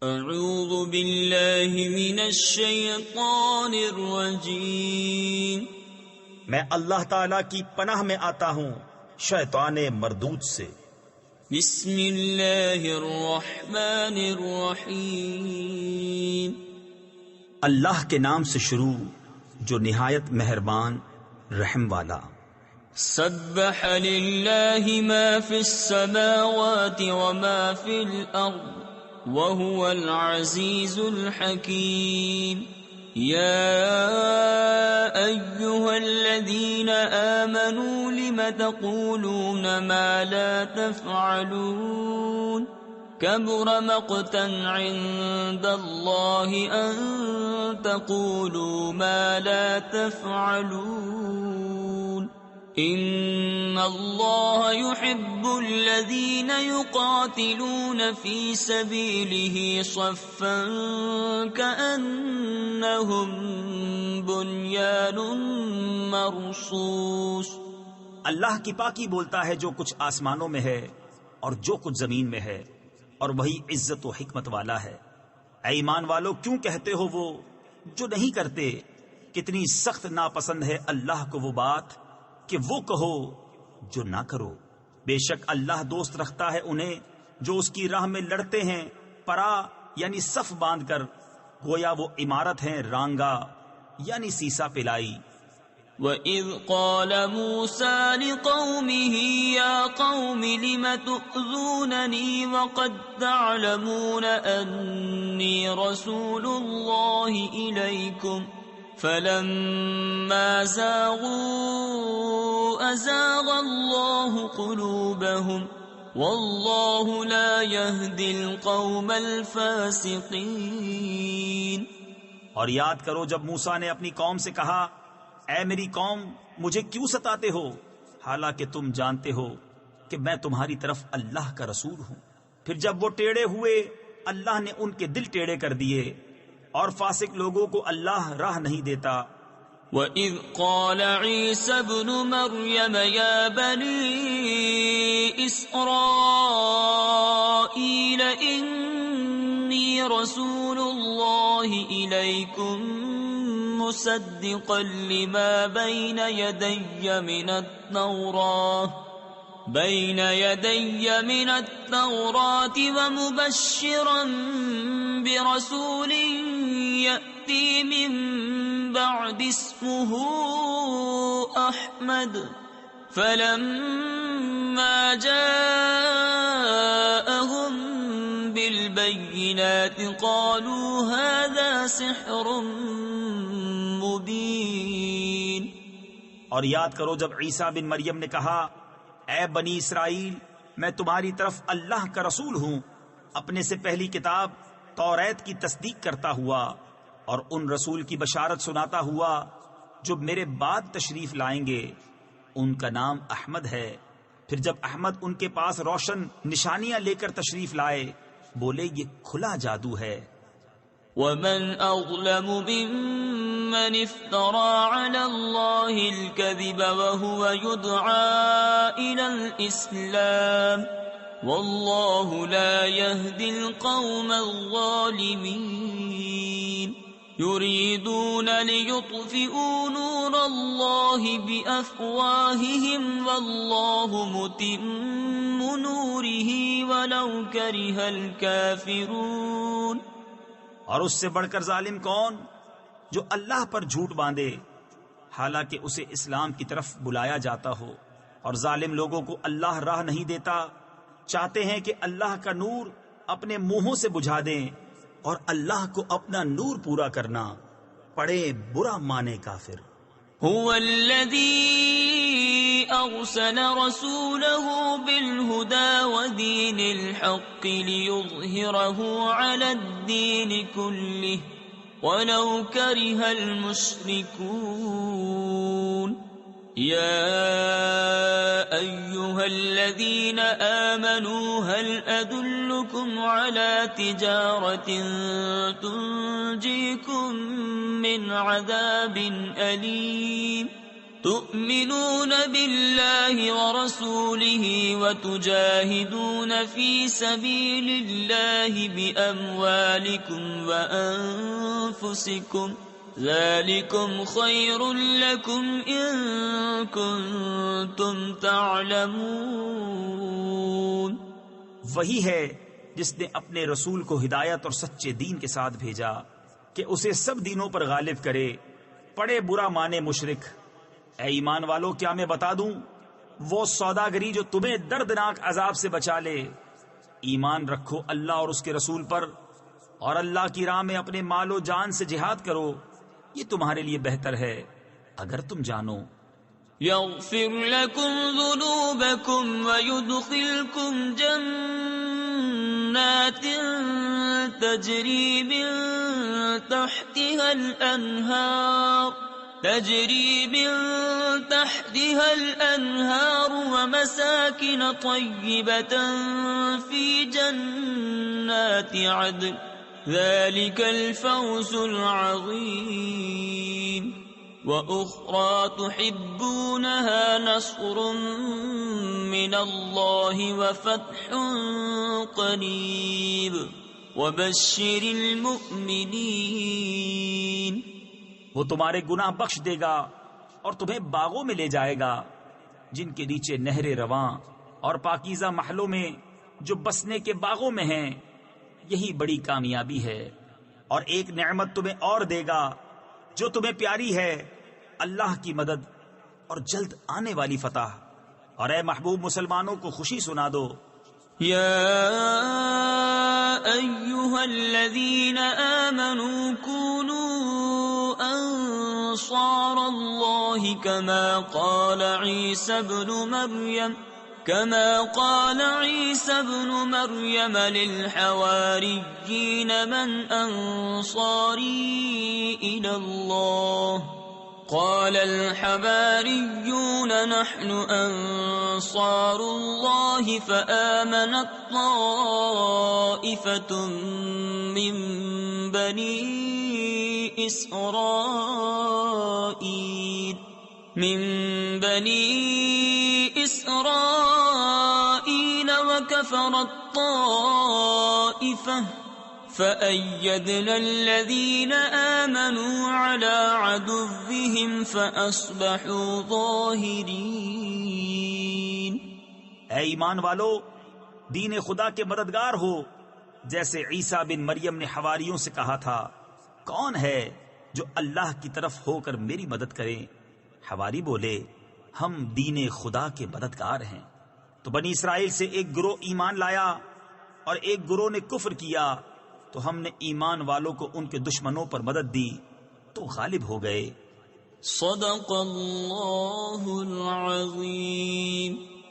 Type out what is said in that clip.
اعوذ باللہ من الشیطان الرجیم، میں اللہ تعالی کی پناہ میں آتا ہوں شیطان مردود سے۔ بسم اللہ الرحمن الرحیم، اللہ کے نام سے شروع جو نہایت مہربان رحم والا۔ سبح للہ ما فی السماوات وما فی الارض وهو العزیز الحکیم۔ یا ایہا الذین آمنوا لم تقولون ما لا تفعلون کبر مقتا عند اللہ ان تقولوا ما لا تفعلون ان اللہ يحب الذین یقاتلون فی سبیلہ صفا کأنہم بنیان مرصوص۔ اللہ کی پاکی بولتا ہے جو کچھ آسمانوں میں ہے اور جو کچھ زمین میں ہے، اور وہی عزت و حکمت والا ہے۔ اے ایمان والو، کیوں کہتے ہو وہ جو نہیں کرتے؟ کتنی سخت ناپسند ہے اللہ کو وہ بات کہ وہ کہو جو نہ کرو۔ بے شک اللہ دوست رکھتا ہے انہیں جو اس کی راہ میں لڑتے ہیں پرا یعنی صف باندھ کر، گویا وہ عمارت ہیں رانگا یعنی سیسا پلائی۔ وَإِذْ قَالَ مُوسَى لِقَوْمِهِ يَا قَوْمِ لِمَ تُؤْذُونَنِي وَقَدْ تَعْلَمُونَ أَنِّي رَسُولُ اللَّهِ إِلَيْكُمْ فَلَمَّا زَاغُوا أَزَاغَ اللَّهُ قُلُوبَهُمْ وَاللَّهُ لَا يَهْدِي الْقَوْمَ الْفَاسِقِينَ۔ اور یاد کرو جب موسیٰ نے اپنی قوم سے کہا، اے میری قوم مجھے کیوں ستاتے ہو، حالانکہ تم جانتے ہو کہ میں تمہاری طرف اللہ کا رسول ہوں۔ پھر جب وہ ٹیڑے ہوئے اللہ نے ان کے دل ٹیڑے کر دیے، اور فاسق لوگوں کو اللہ راہ نہیں دیتا۔ وَإِذْ قَالَ عِيسَى ابْنُ مَرْيَمَ يَا بَنِي إِسْرَائِيلَ إِنِّي رَسُولُ اللَّهِ إِلَيْكُمْ مُصَدِّقًا لِمَا بَيْنَ يَدَيَّ مِنَ التَّوْرَاةِ وَمُبَشِّرًا بِرَسُولٍ يَأْتِي مِن بَعْدِ اسْمُهُ أَحْمَدُ فَلَمَّا جَاءَهُم بِالْبَيِّنَاتِ قَالُوا هَذَا سِحْرٌ مُبِينٌ۔ اور یاد کرو جب عیسیٰ بن مریم نے کہا، اے بنی اسرائیل میں تمہاری طرف اللہ کا رسول ہوں، اپنے سے پہلی کتاب توریت کی تصدیق کرتا ہوا اور ان رسول کی بشارت سناتا ہوا جو میرے بعد تشریف لائیں گے، ان کا نام احمد ہے۔ پھر جب احمد ان کے پاس روشن نشانیاں لے کر تشریف لائے، بولے یہ کھلا جادو ہے۔ وَمَنْ أَظْلَمُ مِمَّنِ افْتَرَى عَلَى اللَّهِ الْكَذِبَ وَهُوَ يُدْعَى إِلَى الْإِسْلَامِ وَاللَّهُ لَا يَهْدِي الْقَوْمَ الظَّالِمِينَ۔ يُرِيدُونَ لِيُطْفِئُوا نُورَ اللَّهِ بِأَفْوَاهِهِمْ وَاللَّهُ مُتِمُّ نُورِهِ وَلَوْ كَرِهَ الْكَافِرُونَ۔ اور اس سے بڑھ کر ظالم کون جو اللہ پر جھوٹ باندھے حالانکہ اسے اسلام کی طرف بلایا جاتا ہو، اور ظالم لوگوں کو اللہ راہ نہیں دیتا، چاہتے ہیں کہ اللہ کا نور اپنے منہوں سے بجھا دیں، اور اللہ کو اپنا نور پورا کرنا پڑے برا مانے کافر۔ هو الذي أرسل رسوله بالهدى ودين الحق ليظهره على الدين كله ولو كره المشركون۔ يا أيها الذين آمنوا هل أدلكم على تجارة تنجيكم من عذاب أليم تؤمنون بالله ورسوله وتجاهدون في سبيل الله بأموالكم وأنفسكم ذلكم خير لكم إن كنتم تعلمون۔ وہی ہے جس نے اپنے رسول کو ہدایت اور سچے دین کے ساتھ بھیجا کہ اسے سب دینوں پر غالب کرے، پڑے برا مانے مشرک۔ اے ایمان والو، کیا میں بتا دوں وہ سوداگری جو تمہیں دردناک عذاب سے بچا لے؟ ایمان رکھو اللہ اور اس کے رسول پر، اور اللہ کی راہ میں اپنے مال و جان سے جہاد کرو، یہ تمہارے لیے بہتر ہے اگر تم جانو۔ يغفر لكم ذنوبكم ويدخلكم جنات تجري من تحتها الأنهار ومساكن طيبة في جنات عدن ذلك الفوز العظيم۔ وأخرى تحبونها نصر من الله وفتح قريب وبشر المؤمنين۔ وہ تمہارے گناہ بخش دے گا اور تمہیں باغوں میں لے جائے گا جن کے نیچے نہریں رواں، اور پاکیزہ محلوں میں جو بسنے کے باغوں میں ہیں، یہی بڑی کامیابی ہے۔ اور ایک نعمت تمہیں اور دے گا جو تمہیں پیاری ہے، اللہ کی مدد اور جلد آنے والی فتح۔ اور اے محبوب مسلمانوں کو خوشی سنا دو۔ یا ایھا الذین آمنوا كونوا انصار اللہ كما قال عیسی ابن مریم للحواریین من انصاری الی اللہ قال الحواریون نحن انصار اللہ فآمنت طائفة من بنی اسرائیل وکفرت طائفة فأيدنا الذين آمنوا على عدوهم فأصبحوا ظاهرين۔ اے ایمان والو، دین خدا کے مددگار ہو، جیسے عیسیٰ بن مریم نے حواریوں سے کہا تھا، کون ہے جو اللہ کی طرف ہو کر میری مدد کرے؟ حواری بولے، ہم دین خدا کے مددگار ہیں۔ تو بنی اسرائیل سے ایک گروہ ایمان لایا اور ایک گروہ نے کفر کیا، تو ہم نے ایمان والوں کو ان کے دشمنوں پر مدد دی تو غالب ہو گئے۔ صدق اللہ العظیم۔